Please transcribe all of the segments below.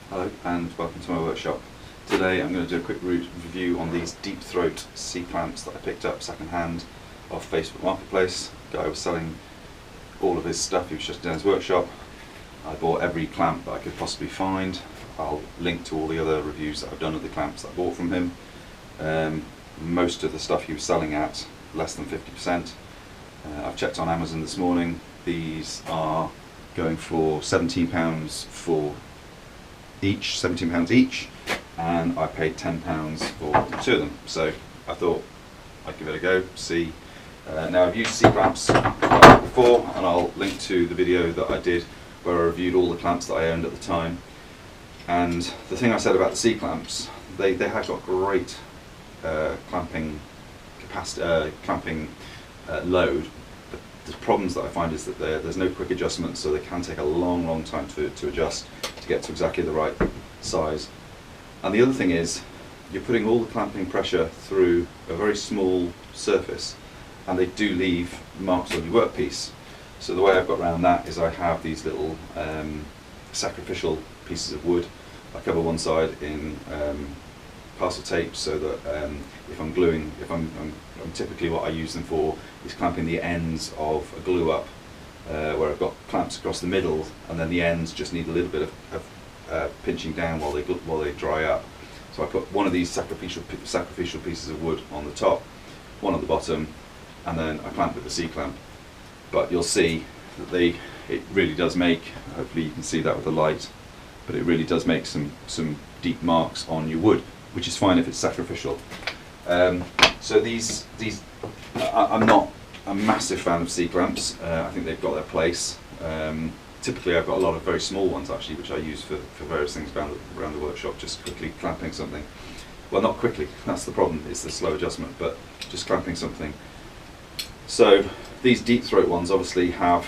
Hello and welcome to my workshop. Today I'm going to do a quick review on these deep throat C-clamps that I picked up second hand off Facebook Marketplace. The guy was selling all of his stuff, he was just in his workshop. I bought every clamp that I could possibly find. I'll link to all the other reviews that I've done of the clamps that I bought from him. Most of the stuff he was selling at less than 50%. I've checked on Amazon this morning. These are going for £17 for each, £17 each, and I paid £10 for two of them. So I thought I'd give it a go, see. Now I've used C-clamps before, and I'll link to the video that I did where I reviewed all the clamps that I owned at the time. And the thing I said about the C-clamps, they have got great clamping capacity, load. But the problems that I find is that there's no quick adjustment, so they can take a long time to adjust to get to exactly the right size. And the other thing is, you're putting all the clamping pressure through a very small surface, and they do leave marks on your workpiece. So the way I've got around that is I have these little sacrificial pieces of wood. I cover one side in parcel tape so that if I'm gluing, typically what I use them for is clamping the ends of a glue up, where I've got clamps across the middle, and then the ends just need a little bit of pinching down while they dry up. So I put one of these sacrificial pieces of wood on the top, one at the bottom, and then I clamp with the C-clamp. But you'll see that it really does make, hopefully you can see that with the light, but it really does make some deep marks on your wood, which is fine if it's sacrificial. So these I'm not a massive fan of C-clamps. I think they've got their place. Typically I've got a lot of very small ones actually, which I use for various things around the workshop, just quickly clamping something. Well, not quickly, that's the problem, it's the slow adjustment, but just clamping something. So these deep throat ones obviously have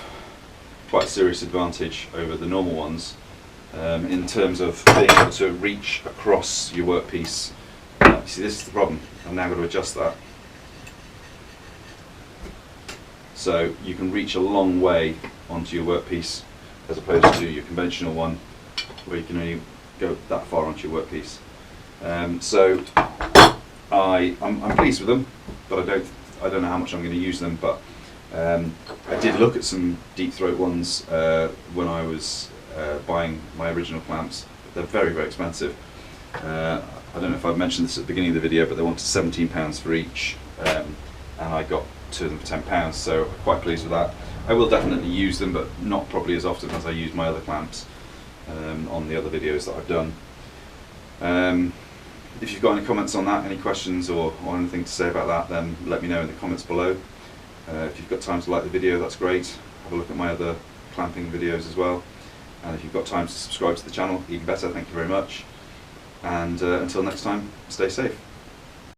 quite a serious advantage over the normal ones in terms of being able to reach across your workpiece. You see, this is the problem. I've now got to adjust that. So you can reach a long way onto your workpiece as opposed to your conventional one where you can only go that far onto your workpiece. So I'm pleased with them, but I don't know how much I'm going to use them. But I did look at some deep throat ones when I was buying my original clamps. They're very expensive. I don't know if I've mentioned this at the beginning of the video, but they wanted £17 for each, and I got two of them for £10, so I'm quite pleased with that. I will definitely use them, but not probably as often as I use my other clamps on the other videos that I've done. If you've got any comments on that, any questions or anything to say about that, then let me know in the comments below. If you've got time to like the video, that's great. Have a look at my other clamping videos as well. And if you've got time to subscribe to the channel, even better, thank you very much. And until next time, stay safe.